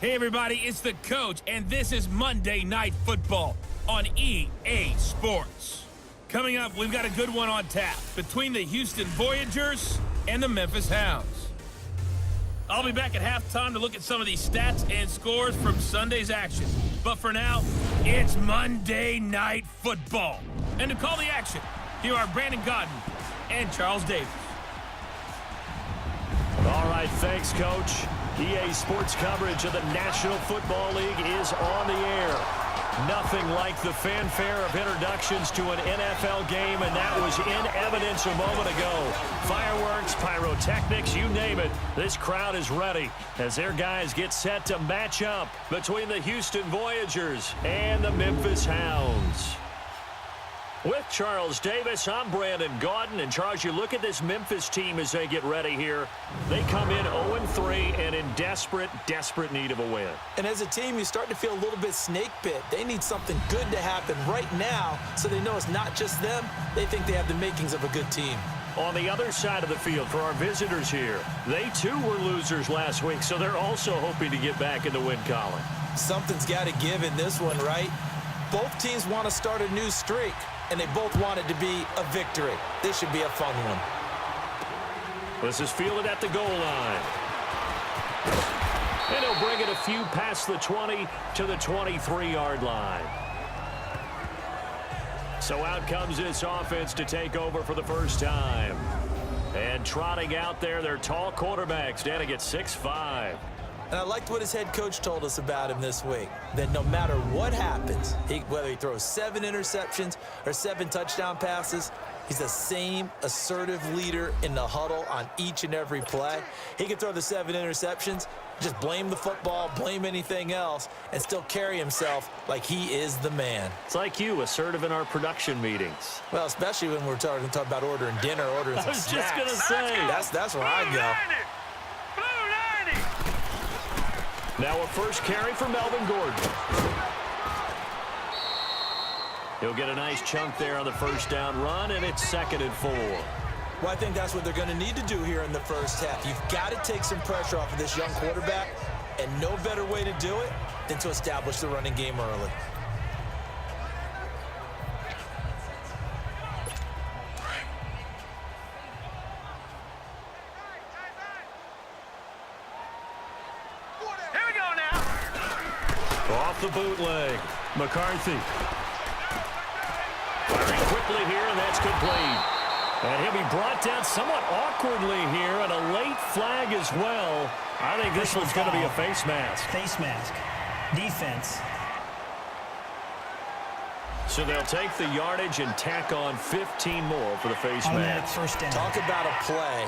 Hey everybody, it's the coach, and this is Monday Night Football on EA Sports. Coming up, we've got a good one on tap between the Houston Voyagers and the Memphis Hounds. I'll be back at halftime to look at some of these stats and scores from Sunday's action. But for now, it's Monday Night Football. And to call the action, here are Brandon Godden and Charles Davis. All right, thanks, Coach. EA Sports coverage of the National Football League is on the air. Nothing like the fanfare of introductions to an NFL game, and that was in evidence a moment ago. Fireworks, pyrotechnics, you name it. This crowd is ready as their guys get set to match up between the Houston Voyagers and the Memphis Hounds. With Charles Davis, I'm Brandon Godden. And Charles, you look at this Memphis team as they get ready here. They come in 0-3 and in desperate need of a win. And as a team, you start to feel a little bit snake bit. They need something good to happen right now so they know it's not just them. They think they have the makings of a good team. On the other side of the field for our visitors here, they too were losers last week, so they're also hoping to get back in the win column. Something's got to give in this one, right? Both teams want to start a new streak, and they both want it to be a victory. This should be a fun one. This is fielded at the goal line. And he'll bring it a few past the 20 to the 23-yard line. So out comes this offense to take over for the first time. And trotting out there, their tall quarterback standing at 6'5". And I liked what his head coach told us about him this week, that no matter what happens, whether he throws 7 interceptions or 7 touchdown passes, he's the same assertive leader in the huddle on each and every play. He can throw the 7 interceptions, just blame the football, blame anything else, and still carry himself like he is the man. It's like you, assertive in our production meetings. Well, especially when we're talking about ordering dinner, ordering some snacks. I was just going to say. That's where I go. Now a first carry for Melvin Gordon. He'll get a nice chunk there on the first down run, and it's 2nd and 4. Well, I think that's what they're going to need to do here in the first half. You've got to take some pressure off of this young quarterback, and no better way to do it than to establish the running game early. Off the bootleg. McCarthy. Firing quickly here, and that's complete. And he'll be brought down somewhat awkwardly here, and a late flag as well. I think this one's going to be a face mask. Face mask. Defense. So they'll take the yardage and tack on 15 more for the face mask. First down. Talk about a play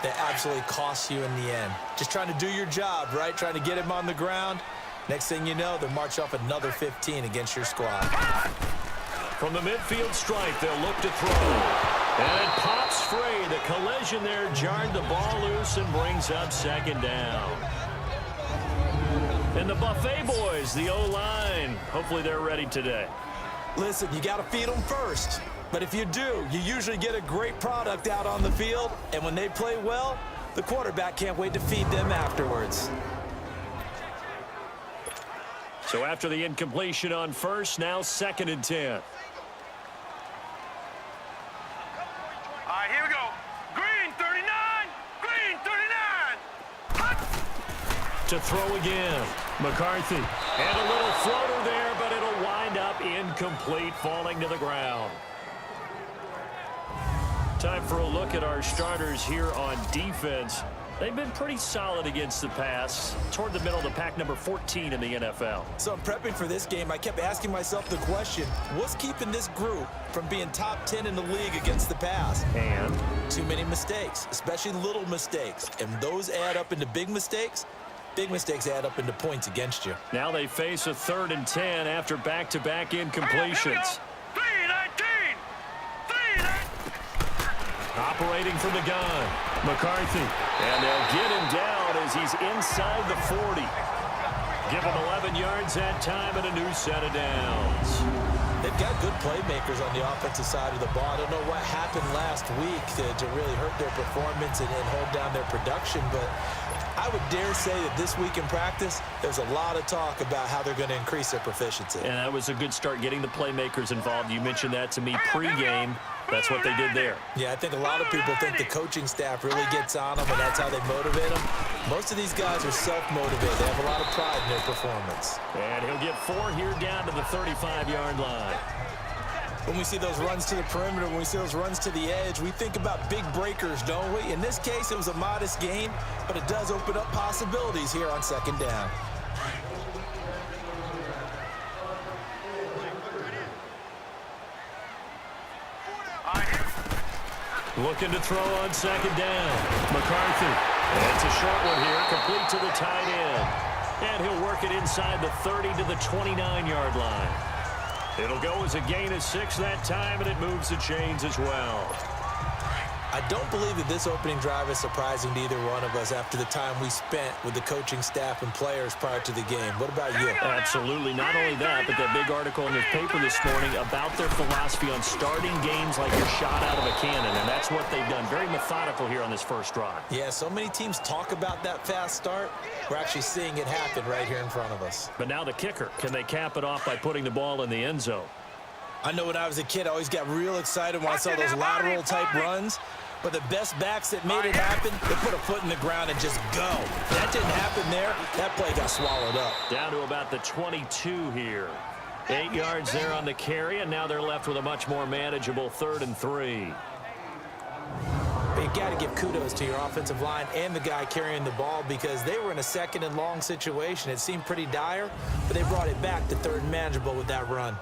that absolutely costs you in the end. Just trying to do your job, right? Trying to get him on the ground. Next thing you know, they'll march off another 15 against your squad. From the midfield stripe, they'll look to throw. And it pops free. The collision there jarred the ball loose and brings up 2nd down. And the Buffet boys, the O-line, hopefully they're ready today. Listen, you got to feed them first. But if you do, you usually get a great product out on the field. And when they play well, the quarterback can't wait to feed them afterwards. So after the incompletion on first, now 2nd and 10. All right, here we go. Green 39, green 39. Hut. To throw again. McCarthy. And a little floater there, but it'll wind up incomplete, falling to the ground. Time for a look at our starters here on defense. They've been pretty solid against the pass, toward the middle of the pack, number 14 in the NFL. So I'm prepping for this game. I kept asking myself the question, what's keeping this group from being top 10 in the league against the pass? And? Too many mistakes, especially little mistakes. And those add up into big mistakes. Big mistakes add up into points against you. Now they face a 3rd and 10 after back-to-back incompletions. Operating from the gun, McCarthy. And they'll get him down as he's inside the 40. Give him 11 yards that time and a new set of downs. They've got good playmakers on the offensive side of the ball. I don't know what happened last week to really hurt their performance and hold down their production, but I would dare say that this week in practice, there's a lot of talk about how they're going to increase their proficiency. And that was a good start getting the playmakers involved. You mentioned that to me pregame. That's what they did there. Yeah, I think a lot of people think the coaching staff really gets on them, and that's how they motivate them. Most of these guys are self-motivated. They have a lot of pride in their performance. And he'll get 4 here down to the 35-yard line. When we see those runs to the perimeter, when we see those runs to the edge, we think about big breakers, don't we? In this case, it was a modest gain, but it does open up possibilities here on second down. Looking to throw on second down. McCarthy. And it's a short one here, complete to the tight end. And he'll work it inside the 30 to the 29-yard line. It'll go as a gain of 6 that time, and it moves the chains as well. I don't believe that this opening drive is surprising to either one of us after the time we spent with the coaching staff and players prior to the game. What about you? Absolutely. Not only that, but that big article in the paper this morning about their philosophy on starting games like you're shot out of a cannon, and that's what they've done. Very methodical here on this first drive. Yeah, so many teams talk about that fast start. We're actually seeing it happen right here in front of us. But now the kicker. Can they cap it off by putting the ball in the end zone? I know when I was a kid, I always got real excited when I saw those lateral-type runs. But the best backs that made it happen, they put a foot in the ground and just go. That didn't happen there. That play got swallowed up. Down to about the 22 here. 8 yards there on the carry, and now they're left with a much more manageable 3rd and 3. But you got to give kudos to your offensive line and the guy carrying the ball because they were in a 2nd and long situation. It seemed pretty dire, but they brought it back to 3rd and manageable with that run.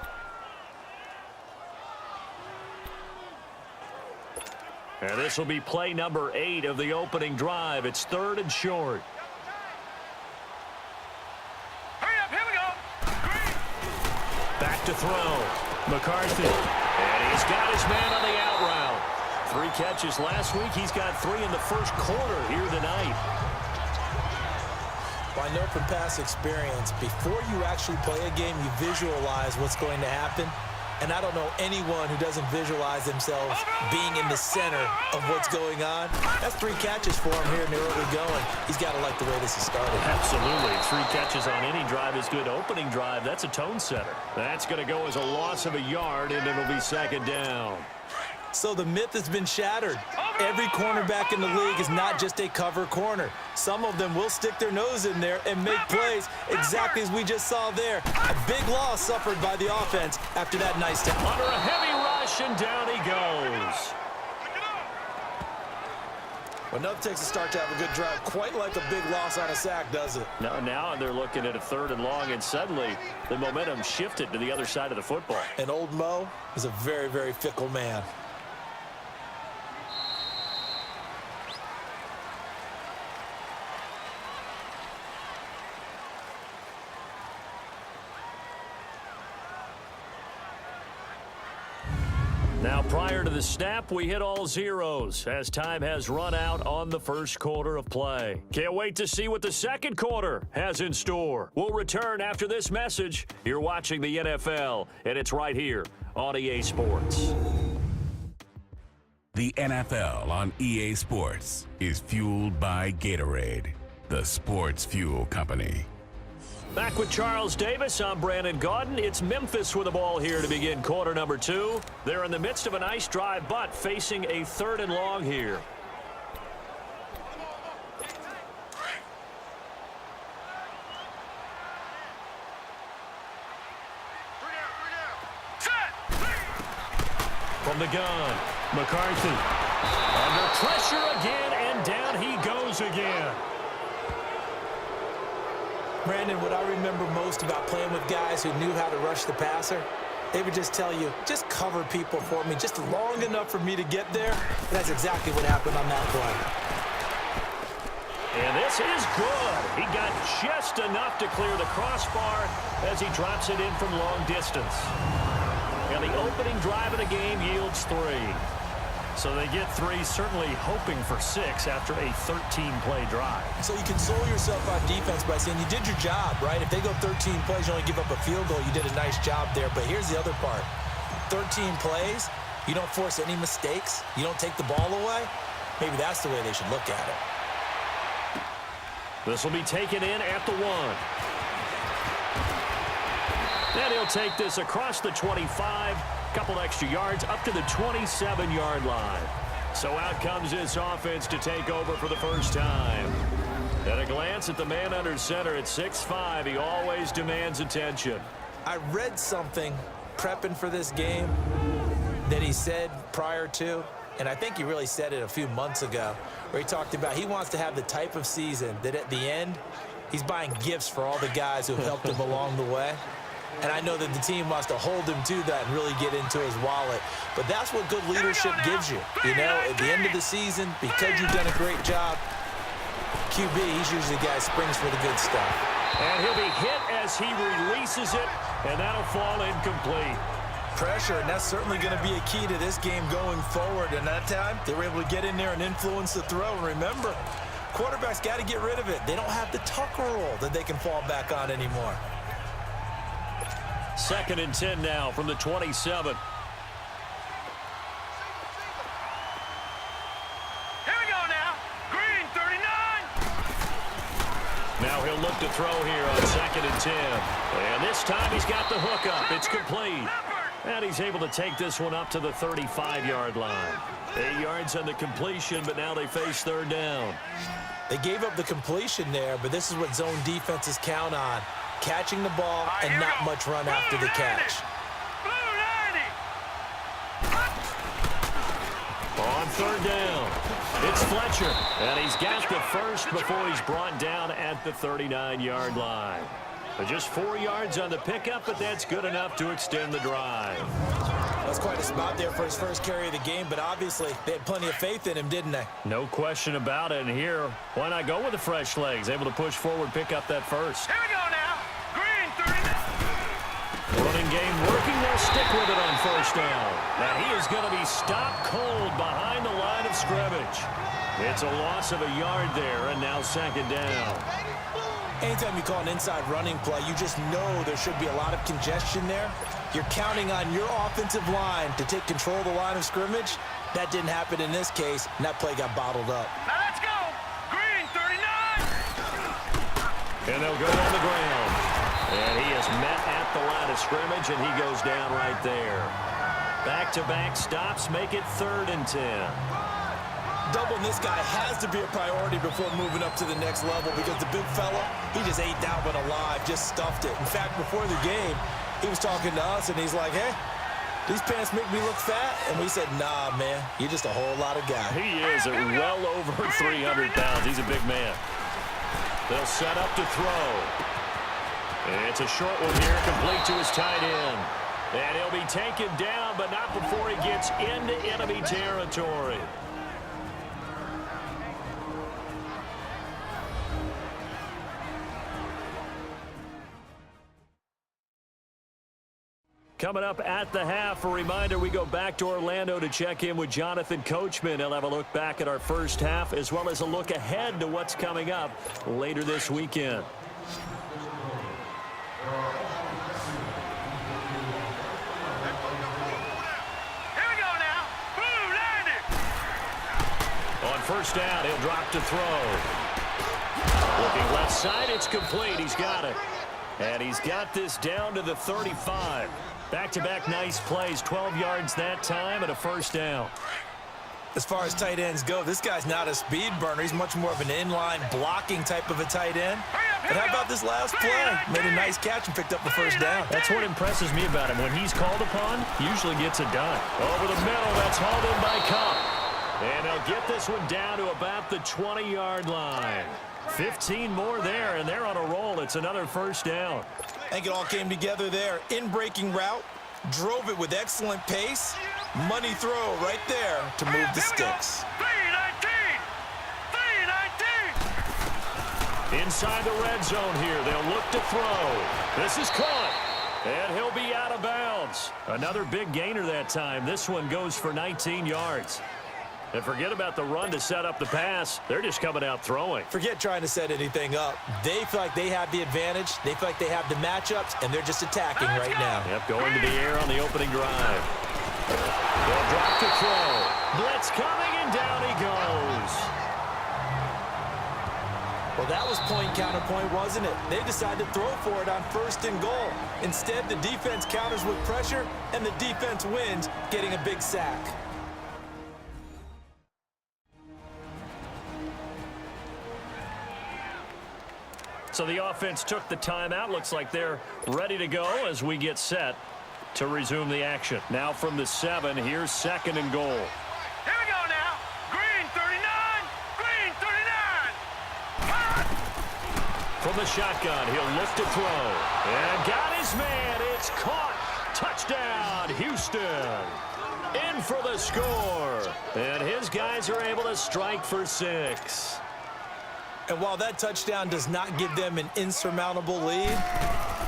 And this will be play number 8 of the opening drive. It's 3rd and short. Hurry up, here we go. Back to throw. McCarthy. And he's got his man on the out route. 3 catches last week. He's got 3 in the first quarter here tonight. Well, I know from past experience, before you actually play a game, you visualize what's going to happen. And I don't know anyone who doesn't visualize themselves being in the center of what's going on. That's 3 catches for him here in the early going. He's got to like the way this is started. Absolutely. 3 catches on any drive is good. Opening drive, that's a tone setter. That's going to go as a loss of a yard, and it'll be 2nd down. So the myth has been shattered. Every cornerback in the league is not just a cover corner. Some of them will stick their nose in there and make plays exactly as we just saw there. A big loss suffered by the offense after that nice tackle. Under a heavy rush, and down he goes. Well, nothing takes a start to have a good drive. Quite like a big loss on a sack, does it? Now they're looking at a 3rd and long, and suddenly the momentum shifted to the other side of the football. And old Mo is a very, very fickle man. Now, prior to the snap, we hit all zeros as time has run out on the first quarter of play. Can't wait to see what the second quarter has in store. We'll return after this message. You're watching the NFL, and it's right here on EA Sports. The NFL on EA Sports is fueled by Gatorade, the sports fuel company. Back with Charles Davis, I'm Brandon Gaudin. It's Memphis with the ball here to begin quarter number 2. They're in the midst of a nice drive, but facing a 3rd and long here. From the gun, McCarthy. Under pressure again, and down he goes again. Brandon, what I remember most about playing with guys who knew how to rush the passer, they would just tell you, just cover people for me, just long enough for me to get there. And that's exactly what happened on that play. And this is good. He got just enough to clear the crossbar as he drops it in from long distance. And the opening drive of the game yields 3. So they get 3, certainly hoping for 6 after a 13-play drive. So you console yourself on defense by saying you did your job, right? If they go 13 plays, you only give up a field goal, you did a nice job there. But here's the other part. 13 plays, you don't force any mistakes, you don't take the ball away. Maybe that's the way they should look at it. This will be taken in at the 1. And he'll take this across the 25, couple extra yards up to the 27-yard line. So out comes this offense to take over for the first time. At a glance at the man under center at 6'5", he always demands attention. I read something prepping for this game that he said prior to, and I think he really said it a few months ago, where he talked about he wants to have the type of season that at the end, he's buying gifts for all the guys who have helped him along the way. And I know that the team wants to hold him to that and really get into his wallet. But that's what good leadership gives you. You know, at the end of the season, because you've done a great job, QB, he's usually the guy who springs for the good stuff. And he'll be hit as he releases it, and that'll fall incomplete. Pressure, and that's certainly going to be a key to this game going forward. And that time, they were able to get in there and influence the throw. And remember, quarterbacks got to get rid of it. They don't have the Tucker rule that they can fall back on anymore. 2nd and 10 now from the 27. Here we go now. Green, 39. Now he'll look to throw here on 2nd and 10. And this time he's got the hook up. It's complete. And he's able to take this one up to the 35-yard line. 8 yards on the completion, but now they face 3rd down. They gave up the completion there, but this is what zone defenses count on. Catching the ball and not much run after the catch. On 3rd down, it's Fletcher. And he's got the first before he's brought down at the 39-yard line. Just 4 yards on the pickup, but that's good enough to extend the drive. That's quite a spot there for his first carry of the game, but obviously they had plenty of faith in him, didn't they? No question about it. And here, why not go with the fresh legs? Able to push forward, pick up that first. Here we go now. Green, 39. Running game working. They'll stick with it on 1st down. And he is going to be stopped cold behind the line of scrimmage. It's a loss of a yard there, and now 2nd down. Anytime you call an inside running play, you just know there should be a lot of congestion there. You're counting on your offensive line to take control of the line of scrimmage. That didn't happen in this case, and that play got bottled up. Now let's go. Green, 39. And they'll go on the ground. And he is met at the line of scrimmage, and he goes down right there. Back-to-back stops make it 3rd and 10. Doubling this guy has to be a priority before moving up to the next level because the big fella, he just ate that one alive, just stuffed it. In fact, before the game, he was talking to us, and he's like, hey, these pants make me look fat? And we said, nah, man, you're just a whole lot of guy. He is well over 300 pounds. He's a big man. They'll set up to throw. It's a short one here, complete to his tight end. And he'll be taken down, but not before he gets into enemy territory. Coming up at the half, a reminder, we go back to Orlando to check in with Jonathan Coachman. He'll have a look back at our first half as well as a look ahead to what's coming up later this weekend. Here we go now. Blue, landed. On 1st down, he'll drop to throw. Looking left side, it's complete. He's got it. And he's got this down to the 35. Back-to-back nice plays, 12 yards that time and a 1st down. As far as tight ends go, this guy's not a speed burner. He's much more of an inline blocking type of a tight end. But how about this last play? Made a nice catch and picked up the 1st down. That's what impresses me about him. When he's called upon, usually gets it done. Over the middle, that's hauled in by Cup. And they'll get this one down to about the 20-yard line. 15 more there, and they're on a roll. It's another 1st down. I think it all came together there. In-breaking route, drove it with excellent pace. Money throw right there to move the sticks. 319. 319. Inside the red zone here, they'll look to throw. This is caught, and he'll be out of bounds. Another big gainer that time. This one goes for 19 yards. And forget about the run to set up the pass. They're just coming out throwing. Forget trying to set anything up. They feel like they have the advantage. They feel like they have the matchups, and they're just attacking right now. Yep, going to the air on the opening drive. They'll drop to throw. Blitz coming, and down he goes. Well, that was point counterpoint, wasn't it? They decided to throw for it on 1st and goal. Instead, the defense counters with pressure, and the defense wins, getting a big sack. So the offense took the timeout. Looks like they're ready to go as we get set to resume the action. Now from the 7, here's 2nd and goal. Here we go now. Green 39. Green 39. Hot. From the shotgun, he'll look to throw. And got his man. It's caught. Touchdown, Houston. In for the score. And his guys are able to strike for 6. And while that touchdown does not give them an insurmountable lead,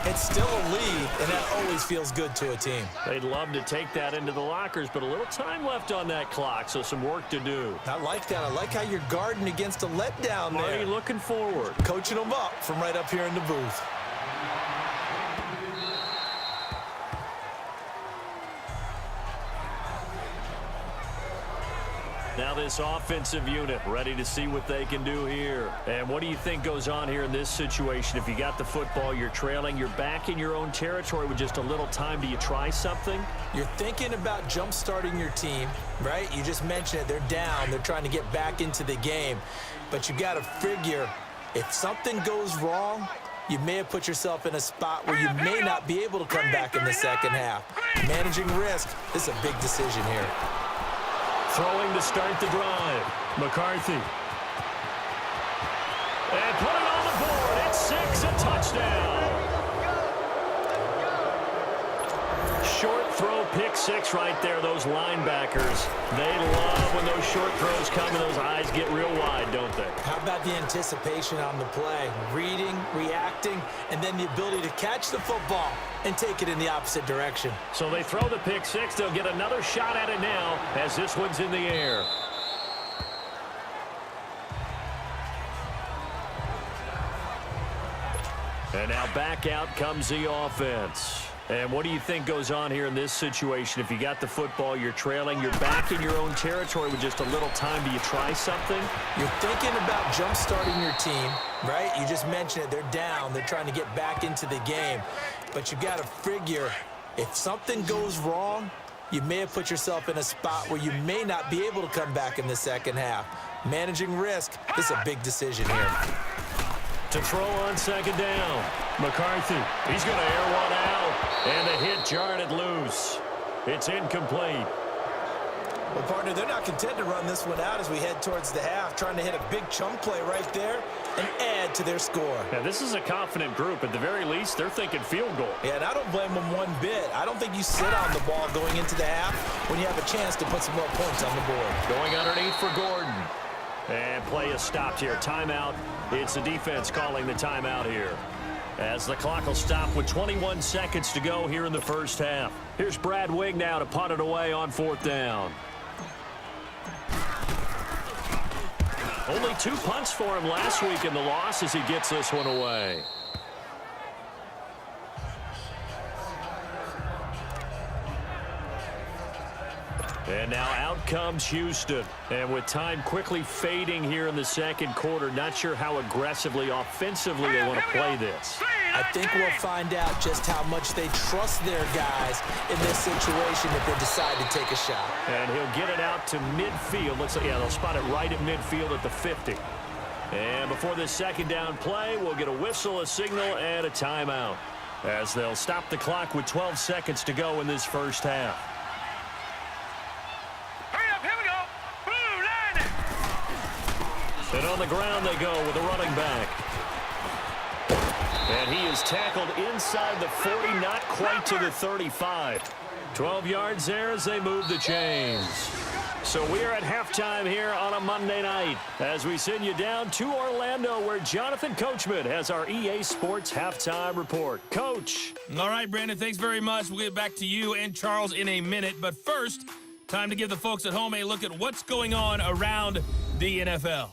it's still a lead, and that always feels good to a team. They'd love to take that into the lockers, but a little time left on that clock, so some work to do. I like that. I like how you're guarding against a letdown there. Marty looking forward. Coaching them up from right up here in the booth. Now this offensive unit ready to see what they can do here. And what do you think goes on here in this situation? If you got the football, you're trailing, you're back in your own territory with just a little time. Do you try something? You're thinking about jump-starting your team, right? You just mentioned it. They're down. They're trying to get back into the game. But you got to figure, if something goes wrong, you may have put yourself in a spot where you may not be able to come back in the second half. Managing risk, this is a big decision here. Throwing to start the drive. McCarthy. And put it on the board. It's 6, a touchdown. Short throw, pick 6 right there. Those linebackers, they love when those short throws come and those eyes get real wide, don't they? How about the anticipation on the play? Reading, reacting, and then the ability to catch the football and take it in the opposite direction. So they throw the pick 6. They'll get another shot at it now as this one's in the air. And now back out comes the offense. And what do you think goes on here in this situation? If you got the football, you're trailing, you're back in your own territory with just a little time. Do you try something? You're thinking about jump-starting your team, right? You just mentioned it. They're down. They're trying to get back into the game. But you got to figure, if something goes wrong, you may have put yourself in a spot where you may not be able to come back in the second half. Managing risk, this is a big decision here. To throw on 2nd down. McCarthy, he's going to air one out. And the hit jarred it loose. It's incomplete. Well, partner, they're not content to run this one out as we head towards the half, trying to hit a big chunk play right there and add to their score. Yeah, this is a confident group. At the very least, they're thinking field goal. Yeah, and I don't blame them one bit. I don't think you sit on the ball going into the half when you have a chance to put some more points on the board. Going underneath for Gordon. And play is stopped here. Timeout. It's the defense calling the timeout here. As the clock will stop with 21 seconds to go here in the first half. Here's Brad Wigg now to punt it away on 4th down. Only 2 punts for him last week in the loss as he gets this one away. And now out comes Houston. And with time quickly fading here in the second quarter, not sure how aggressively, offensively they want to play this. I think we'll find out just how much they trust their guys in this situation if they decide to take a shot. And he'll get it out to midfield. Looks like, yeah, they'll spot it right at midfield at the 50. And before this 2nd down play, we'll get a whistle, a signal, and a timeout. As they'll stop the clock with 12 seconds to go in this first half. And on the ground they go with a running back. And he is tackled inside the 40, not quite to the 35. 12 yards there as they move the chains. So we are at halftime here on a Monday night as we send you down to Orlando where Jonathan Coachman has our EA Sports Halftime Report. Coach. All right, Brandon, thanks very much. We'll get back to you and Charles in a minute. But first, time to give the folks at home a look at what's going on around the NFL.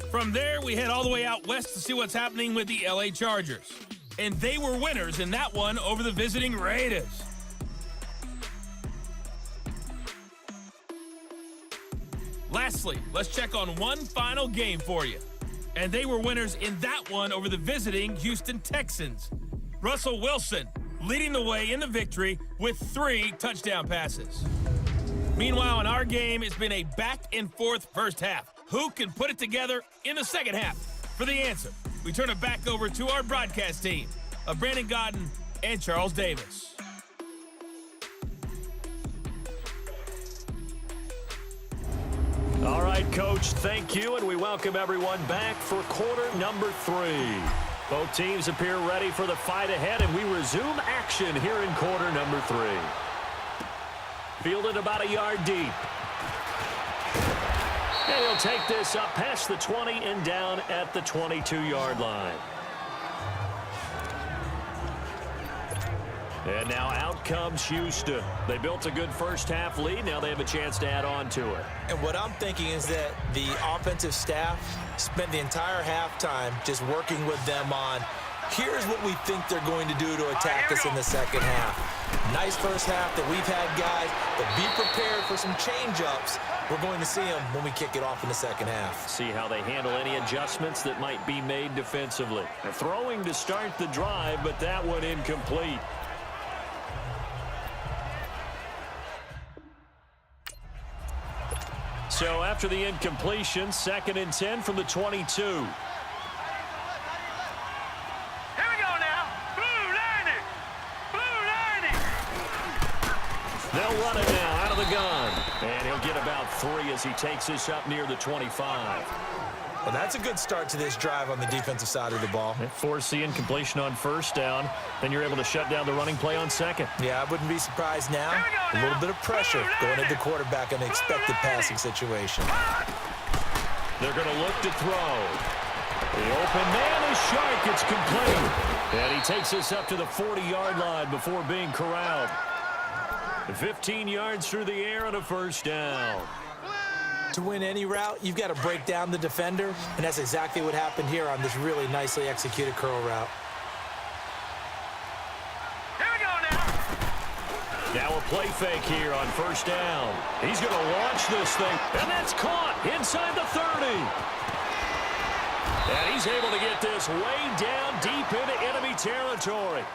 From there, we head all the way out west to see what's happening with the LA Chargers. And they were winners in that one over the visiting Raiders. lastly, let's check on one final game for you. And they were winners in that one over the visiting Houston Texans. Russell Wilson leading the way in the victory with 3 touchdown passes. Meanwhile, in our game, it's been a back-and-forth first half. Who can put it together in the second half? For the answer, we turn it back over to our broadcast team of Brandon Godden and Charles Davis. All right, Coach, thank you, and we welcome everyone back for quarter number 3. Both teams appear ready for the fight ahead, and we resume action here in quarter number 3. Fielded about a yard deep. And he'll take this up past the 20 and down at the 22-yard line. And now out comes Houston. They built a good first-half lead. Now they have a chance to add on to it. And what I'm thinking is that the offensive staff spent the entire halftime just working with them on, here's what we think they're going to do to attack us in the second half. Nice first half that we've had, guys, but be prepared for some change-ups. We're going to see them when we kick it off in the second half. See how they handle any adjustments that might be made defensively. They're throwing to start the drive, but that one incomplete. So after the incompletion, 2nd and 10 from the 22. Here we go now. Blue 90. Blue 90. They'll run it now out of the gun. And he'll get about 3 as he takes this up near the 25. Well, that's a good start to this drive on the defensive side of the ball. They force the incompletion on first down. Then you're able to shut down the running play on second. Yeah, I wouldn't be surprised now. A little bit of pressure going at the quarterback in an expected passing situation. They're going to look to throw. The open man is Shark. It's complete. And he takes this up to the 40-yard line before being corralled. 15 yards through the air and a first down. To win any route, you've got to break down the defender, and that's exactly what happened here on this really nicely executed curl route. Here we go now. Now a play fake here on first down. He's going to launch this thing, and that's caught inside the 30. And he's able to get this way down deep into enemy territory.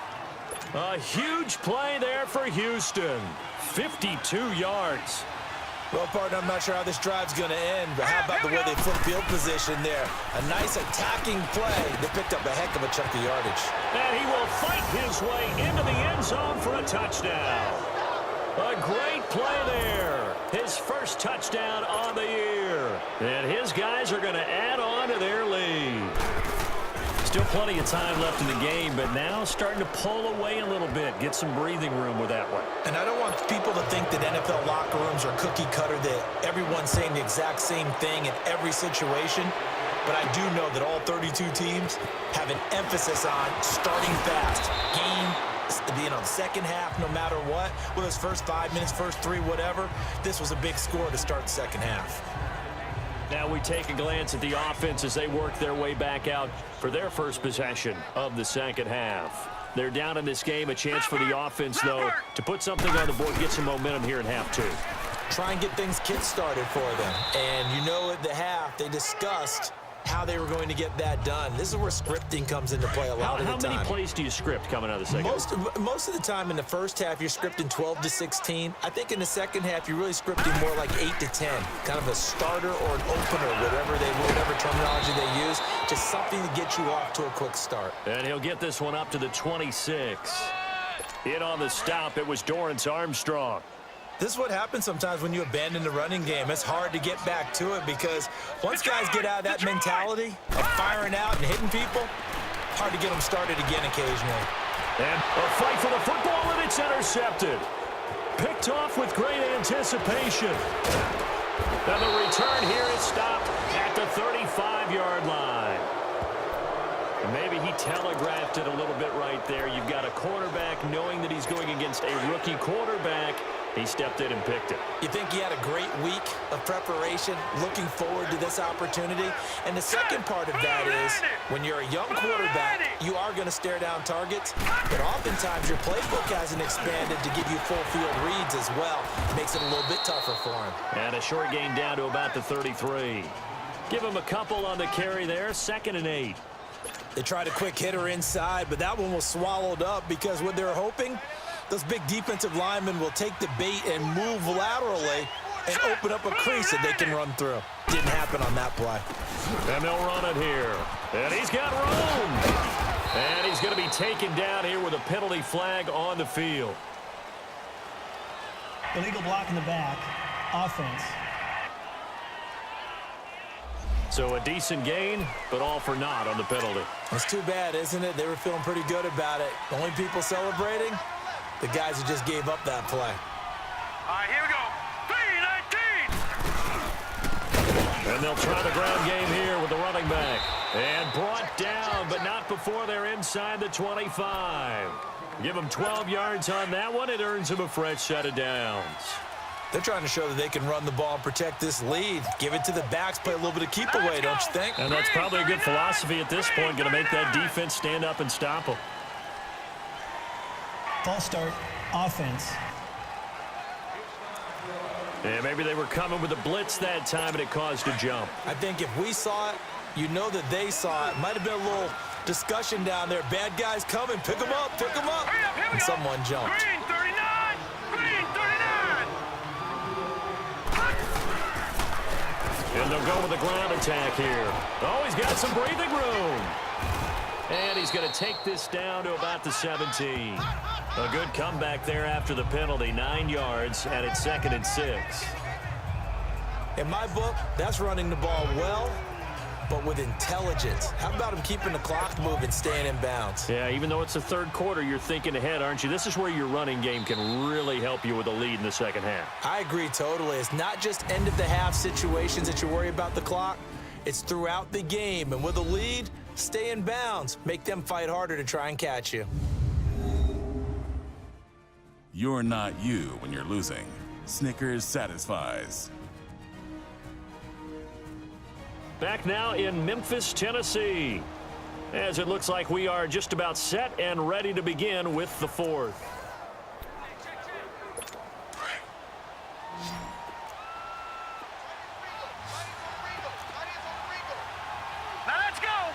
A huge play there for Houston. 52 yards. Well, partner, I'm not sure how this drive's going to end, but how about the way they flip field position there? A nice attacking play. They picked up a heck of a chunk of yardage. And he will fight his way into the end zone for a touchdown. A great play there. His first touchdown on the year. And his guys are going to add on to their lead. Still plenty of time left in the game, but now starting to pull away a little bit. Get some breathing room with that one. And I don't want people to think that NFL locker rooms are cookie cutter, that everyone's saying the exact same thing in every situation. But I do know that all 32 teams have an emphasis on starting fast. Being on second half no matter what. Whether it's first 5 minutes, first 3, whatever. This was a big score to start the second half. Now we take a glance at the offense as they work their way back out for their first possession of the second half. They're down in this game. A chance for the offense, though, to put something on the board, get some momentum here in half 2. Try and get things kick-started for them. And you know at the half, they discussed how they were going to get that done. This is where scripting comes into play a lot of the time. How many plays do you script coming out of the second half? Most of the time in the first half, you're scripting 12 to 16. I think in the second half, you're really scripting more like 8 to 10. Kind of a starter or an opener, whatever terminology they use. Just something to get you off to a quick start. And he'll get this one up to the 26. In on the stop, it was Dorrance Armstrong. This is what happens sometimes when you abandon the running game. It's hard to get back to it because once guys get out of that mentality of firing out and hitting people, hard to get them started again occasionally. And a fight for the football, and it's intercepted. Picked off with great anticipation. And the return here is stopped at the 35-yard line. Maybe he telegraphed it a little bit right there. You've got a quarterback knowing that he's going against a rookie quarterback, He stepped in and picked it. You think he had a great week of preparation, looking forward to this opportunity? And the second part of that is, when you're a young quarterback, you are going to stare down targets, but oftentimes your playbook hasn't expanded to give you full field reads as well. It makes it a little bit tougher for him. And a short gain down to about the 33. Give him a couple on the carry there, 2nd and 8. They tried a quick hitter inside, but that one was swallowed up because what they're hoping, those big defensive linemen will take the bait and move laterally and open up a crease that they can run through. Didn't happen on that play. And they'll run it here. And he's got room. And he's going to be taken down here with a penalty flag on the field. Illegal block in the back. Offense. So a decent gain, but all for naught on the penalty. It's too bad, isn't it? They were feeling pretty good about it. The only people celebrating, the guys who just gave up that play. All right, here we go. 3-19. And they'll try the ground game here with the running back. And brought down, but not before they're inside the 25. Give them 12 yards on that one. It earns them a fresh set of downs. They're trying to show that they can run the ball and protect this lead. Give it to the backs, play a little bit of keep away, don't you think? And that's probably a good philosophy at this point, going to make that defense stand up and stop them. False start. Offense. And maybe they were coming with a blitz that time, and it caused a jump. I think if we saw it, you know that they saw it. Might have been a little discussion down there. Bad guys coming. Pick them up. Pick them up. And someone jumped. Green 39. Green 39. And they'll go with a ground attack here. Oh, he's got some breathing room. And he's going to take this down to about the 17. A good comeback there after the penalty. 9 yards, and it's 2nd and 6. In my book, that's running the ball well, but with intelligence. How about him keeping the clock moving, staying in bounds? Yeah, even though it's the third quarter, you're thinking ahead, aren't you? This is where your running game can really help you with a lead in the second half. I agree totally. It's not just end-of-the-half situations that you worry about the clock. It's throughout the game. And with a lead, stay in bounds. Make them fight harder to try and catch you. You're not you when you're losing. Snickers satisfies. Back now in Memphis, Tennessee, as it looks like we are just about set and ready to begin with the fourth. Now let's go.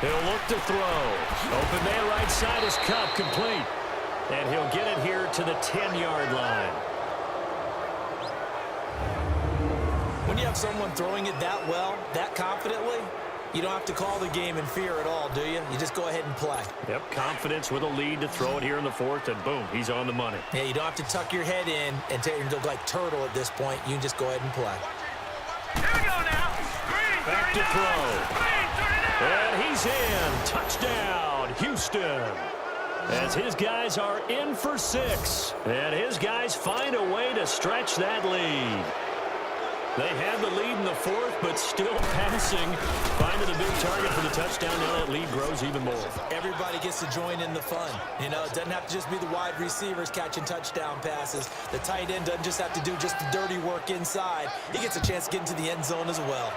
He'll look to throw. Open man right side is Cup, complete. And he'll get it here to the 10-yard line. When you have someone throwing it that well, that confidently, you don't have to call the game in fear at all, do you? You just go ahead and play. Yep, confidence with a lead to throw it here in the fourth, and boom, he's on the money. Yeah, you don't have to tuck your head in and look like turtle at this point. You can just go ahead and play. Here we go now. Green 39. Back to throw. Green 39. And he's in. Touchdown, Houston. As his guys are in for 6. And his guys find a way to stretch that lead. They had the lead in the fourth, but still passing. Finding a big target for the touchdown. Now that lead grows even more. Everybody gets to join in the fun. You know, it doesn't have to just be the wide receivers catching touchdown passes. The tight end doesn't just have to do just the dirty work inside. He gets a chance to get into the end zone as well.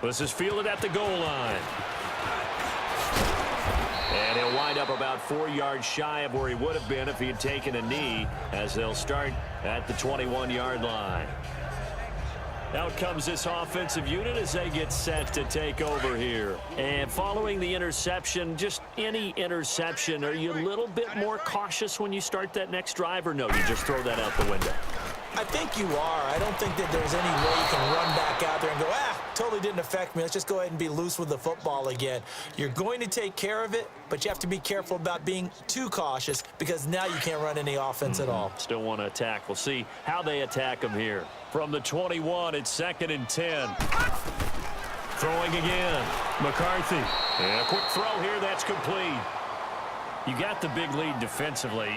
This is fielded at the goal line. And he'll wind up about 4 yards shy of where he would have been if he had taken a knee, as they'll start at the 21-yard line. Out comes this offensive unit as they get set to take over here. And following the interception, just any interception, are you a little bit more cautious when you start that next drive, or no, you just throw that out the window? I think you are. I don't think that there's any way you can run back out there and go, totally didn't affect me. Let's just go ahead and be loose with the football again. You're going to take care of it, but you have to be careful about being too cautious because now you can't run any offense at all. Still want to attack. We'll see how they attack him here. From the 21, it's 2nd and 10. Throwing again. McCarthy. And a quick throw here. That's complete. You got the big lead defensively.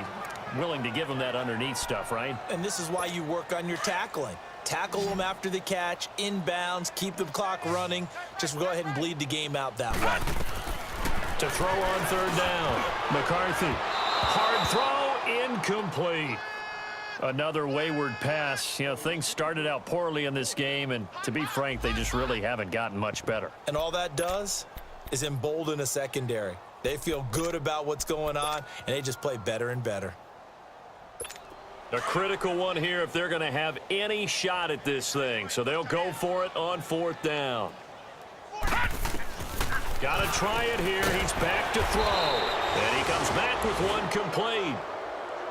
Willing to give him that underneath stuff, right? And this is why you work on your tackling. Tackle them after the catch, inbounds, keep the clock running. Just go ahead and bleed the game out that way. To throw on 3rd down. McCarthy. Hard throw, incomplete. Another wayward pass. You know, things started out poorly in this game, and to be frank, they just really haven't gotten much better. And all that does is embolden a secondary. They feel good about what's going on, and they just play better and better. A critical one here if they're going to have any shot at this thing. So they'll go for it on 4th down. Got to try it here. He's back to throw. And he comes back with one complete.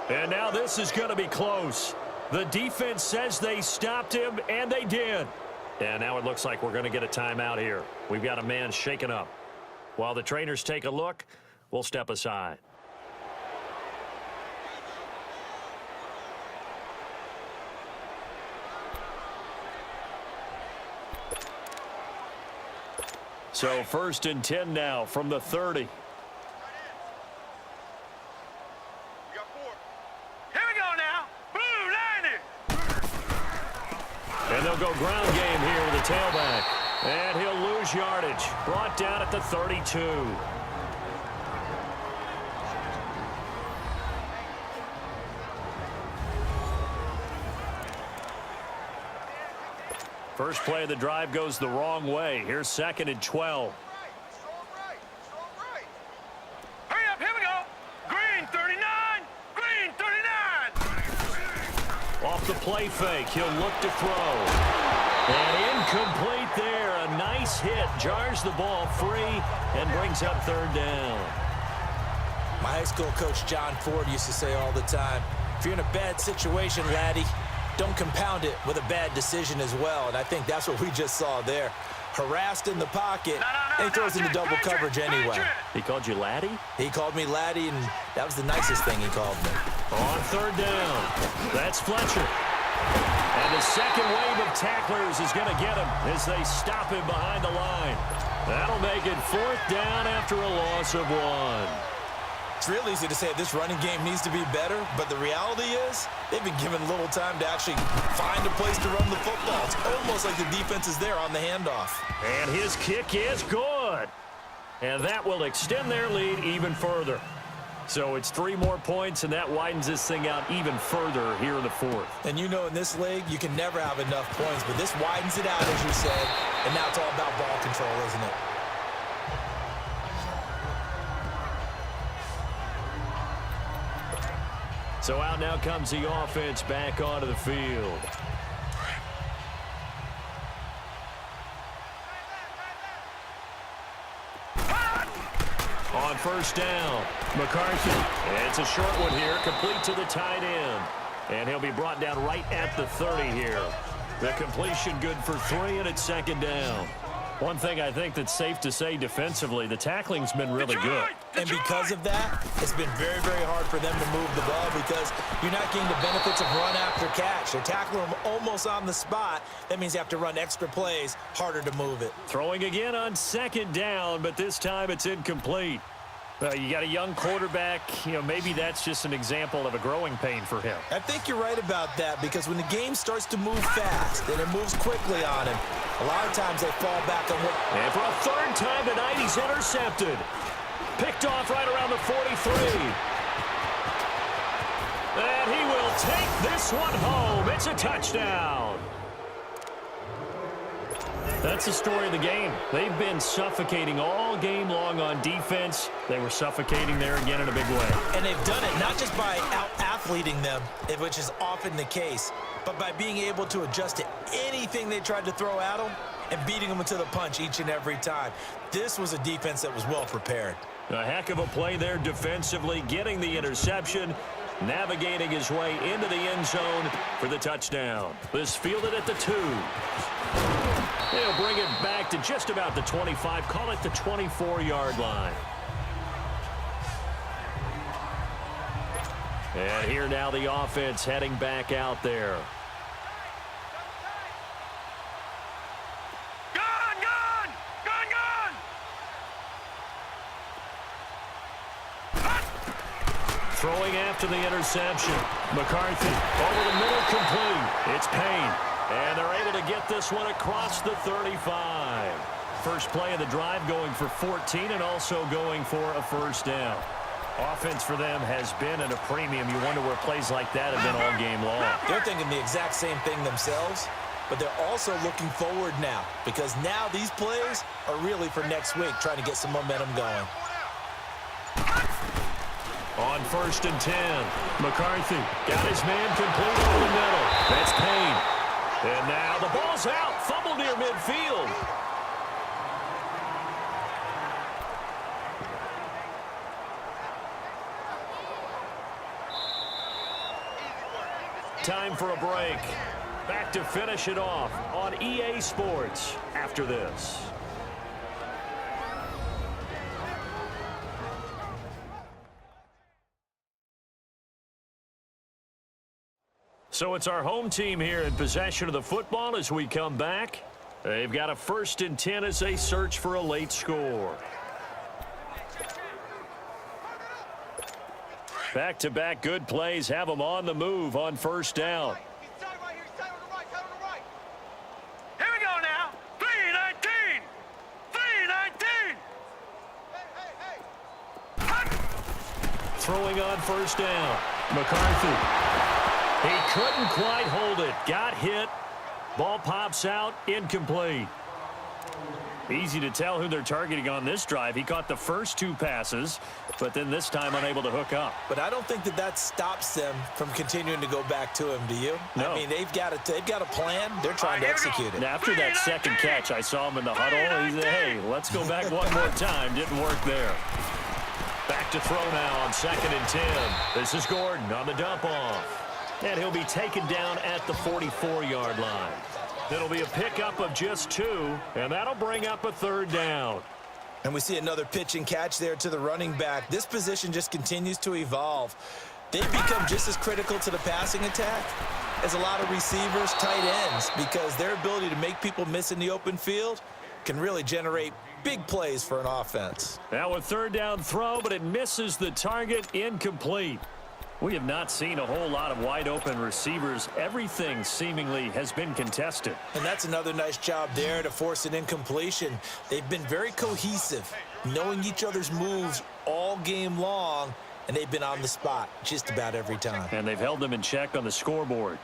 And now this is going to be close. The defense says they stopped him, and they did. And now it looks like we're going to get a timeout here. We've got a man shaken up. While the trainers take a look, we'll step aside. So 1st and 10 now from the 30. We got 4. Here we go now. Blue 90. And they'll go ground game here with the tailback. And he'll lose yardage. Brought down at the 32. First play of the drive goes the wrong way. Here's 2nd and 12. Hurry up, here we go. Green 39. Green 39. Off the play fake, he'll look to throw. And incomplete there. A nice hit. Jars the ball free and brings up 3rd down. My high school coach, John Ford, used to say all the time, if you're in a bad situation, laddie, don't compound it with a bad decision as well. And I think that's what we just saw there. Harassed in the pocket, and he throws into double coverage anyway. He called you laddie? He called me laddie, and that was the nicest thing he called me. On 3rd down, that's Fletcher. And the second wave of tacklers is going to get him as they stop him behind the line. That'll make it 4th down after a loss of 1. It's real easy to say this running game needs to be better, but the reality is they've been given little time to actually find a place to run the football. It's almost like the defense is there on the handoff. And his kick is good. And that will extend their lead even further. So it's 3 more points, and that widens this thing out even further here in the 4th. And you know in this league, you can never have enough points, but this widens it out, as you said, and now it's all about ball control, isn't it? So out now comes the offense back onto the field. On 1st down, McCarthy. It's a short one here, complete to the tight end. And he'll be brought down right at the 30 here. The completion good for 3, and it's 2nd down. One thing I think that's safe to say defensively, the tackling's been really good. And because of that, it's been very, very hard for them to move the ball because you're not getting the benefits of run after catch. They're tackling them almost on the spot. That means you have to run extra plays, harder to move it. Throwing again on 2nd down, but this time it's incomplete. You got a young quarterback. You know, maybe that's just an example of a growing pain for him. I think you're right about that because when the game starts to move fast and it moves quickly on him, a lot of times they fall back on what... And for a 3rd time tonight, he's intercepted. Picked off right around the 43. And he will take this one home. It's a touchdown. That's the story of the game. They've been suffocating all game long on defense. They were suffocating there again in a big way. And they've done it not just by out-athleting them, which is often the case, but by being able to adjust to anything they tried to throw at them and beating them into the punch each and every time. This was a defense that was well prepared. A heck of a play there defensively, getting the interception, navigating his way into the end zone for the touchdown. This fielded at the 2. They'll bring it back to just about the 25, call it the 24-yard line. And here now the offense heading back out there. Gun, gun! Gun, gun! Throwing after the interception. McCarthy over the middle, complete. It's Payne. And they're able to get this one across the 35. First play of the drive going for 14 and also going for a 1st down. Offense for them has been at a premium. You wonder where plays like that have been all game long. They're thinking the exact same thing themselves, but they're also looking forward now because now these plays are really for next week, trying to get some momentum going. On 1st and 10, McCarthy got his man complete over the middle. That's Payne. And now the ball's out. Fumble near midfield. Time for a break. Back to finish it off on EA Sports after this. So it's our home team here in possession of the football as we come back. They've got a 1st and 10 as they search for a late score. Back-to-back good plays have them on the move on 1st down. Here we go now. 3-19. 3-19. Throwing on 1st down. McCarthy. He couldn't quite hold it. Got hit. Ball pops out. Incomplete. Easy to tell who they're targeting on this drive. He caught the first 2 passes, but then this time unable to hook up. But I don't think that stops them from continuing to go back to him, do you? No. I mean, they've got a plan. They're trying to execute it. And after that second catch, I saw him in the huddle. He said, hey, let's go back one more time. Didn't work there. Back to throw now on 2nd and 10. This is Gordon on the dump off. And he'll be taken down at the 44-yard line. It'll be a pickup of just 2, and that'll bring up a 3rd down. And we see another pitch and catch there to the running back. This position just continues to evolve. They've become just as critical to the passing attack as a lot of receivers, tight ends, because their ability to make people miss in the open field can really generate big plays for an offense. Now a 3rd down throw, but it misses the target. Incomplete. We have not seen a whole lot of wide-open receivers. Everything seemingly has been contested. And that's another nice job there to force an incompletion. They've been very cohesive, knowing each other's moves all game long, and they've been on the spot just about every time. And they've held them in check on the scoreboard.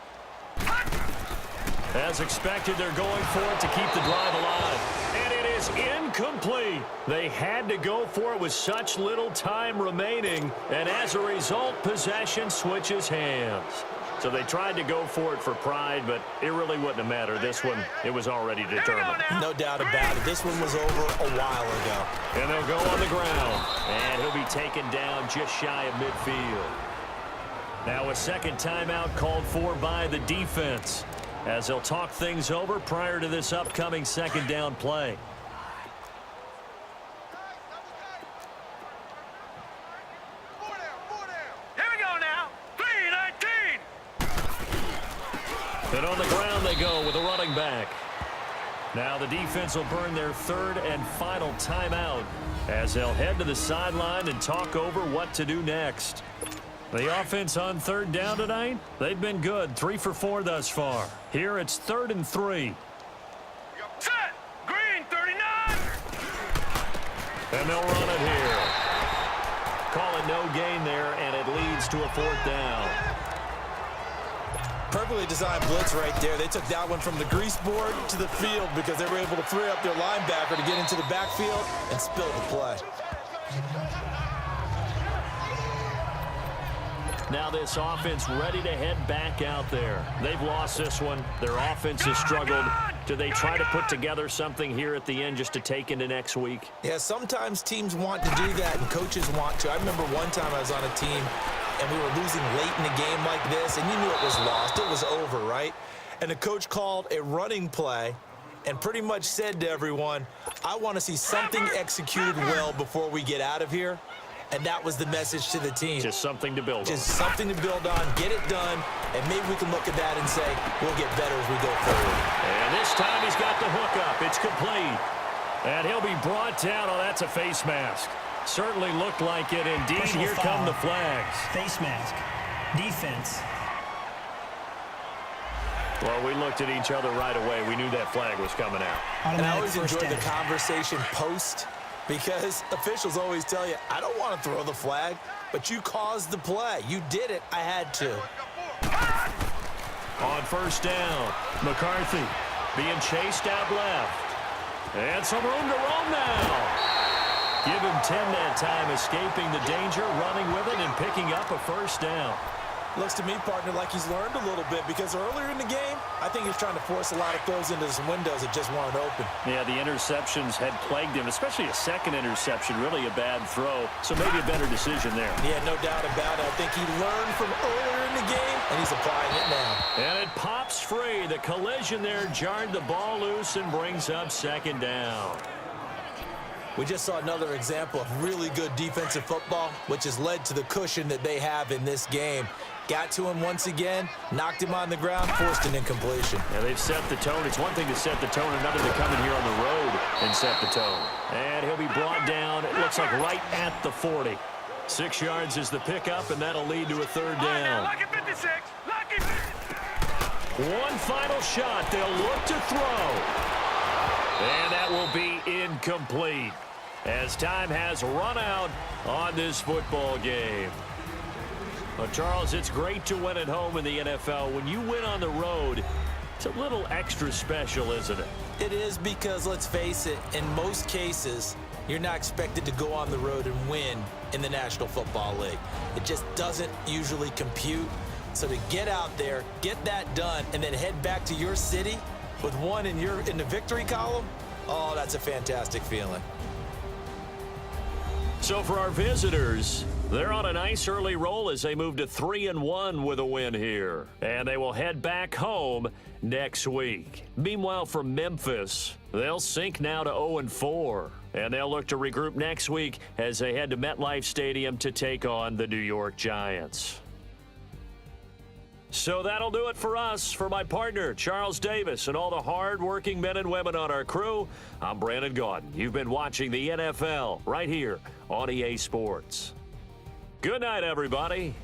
As expected, they're going for it to keep the drive alive. And it is incomplete. They had to go for it with such little time remaining. And as a result, possession switches hands. So they tried to go for it for pride, but it really wouldn't have mattered. This one, it was already determined. No doubt about it. This one was over a while ago. And they'll go on the ground. And he'll be taken down just shy of midfield. Now a second timeout called for by the defense, as they'll talk things over prior to this upcoming 2nd down play. Here we go now. 3-19. And on the ground they go with a running back. Now the defense will burn their 3rd and final timeout as they'll head to the sideline and talk over what to do next. The offense on 3rd down tonight, they've been good, 3 for 4 thus far. Here it's 3rd and 3. Set. Green 39. And they'll run it here. Calling no gain there, and it leads to a 4th down. Perfectly designed blitz right there. They took that one from the grease board to the field because they were able to free up their linebacker to get into the backfield and spill the play. Now this offense ready to head back out there. They've lost this one. Their offense has struggled. Do they try to put together something here at the end just to take into next week? Yeah, sometimes teams want to do that and coaches want to. I remember one time I was on a team and we were losing late in a game like this, and you knew it was lost. It was over, right? And the coach called a running play and pretty much said to everyone, I want to see something executed well before we get out of here. And that was the message to the team. Just something to build on. Just something to build on, get it done, and maybe we can look at that and say, we'll get better as we go forward. And this time he's got the hookup. It's complete. And he'll be brought down. Oh, that's a face mask. Certainly looked like it. Indeed, Personal here foul. come the flags. Face mask. Defense. Well, we looked at each other right away. We knew that flag was coming out. And I Automatic always first enjoyed the down. conversation post Because officials always tell you, I don't want to throw the flag, but you caused the play. You did it. I had to. On first down, McCarthy being chased out left. And some room to roam now. Give him 10 that time, escaping the danger, running with it, and picking up a first down. Looks to me, partner, like he's learned a little bit because earlier in the game, I think he's trying to force a lot of throws into some windows that just weren't open. Yeah, the interceptions had plagued him, especially a second interception, really a bad throw. So maybe a better decision there. Yeah, no doubt about it. I think he learned from earlier in the game, and he's applying it now. And it pops free. The collision there jarred the ball loose and brings up second down. We just saw another example of really good defensive football, which has led to the cushion that they have in this game. Got to him once again, knocked him on the ground, forced an incompletion. Yeah, they've set the tone. It's one thing to set the tone, another to come in here on the road and set the tone. And he'll be brought down, it looks like right at the 40. 6 yards is the pickup, and that'll lead to a third down. Lucky 56. Lucky 56. One final shot. They'll look to throw. And that will be incomplete as time has run out on this football game. Well, Charles, it's great to win at home in the NFL. When you win on the road, it's a little extra special, isn't it? It is because, let's face it, in most cases, you're not expected to go on the road and win in the National Football League. It just doesn't usually compute. So to get out there, get that done, and then head back to your city with one in the victory column, oh, that's a fantastic feeling. So for our visitors, they're on a nice early roll as they move to 3-1 with a win here. And they will head back home next week. Meanwhile, for Memphis, they'll sink now to 0-4. And they'll look to regroup next week as they head to MetLife Stadium to take on the New York Giants. So that'll do it for us. For my partner, Charles Davis, and all the hard-working men and women on our crew, I'm Brandon Gaudin. You've been watching the NFL right here on EA Sports. Good night, everybody.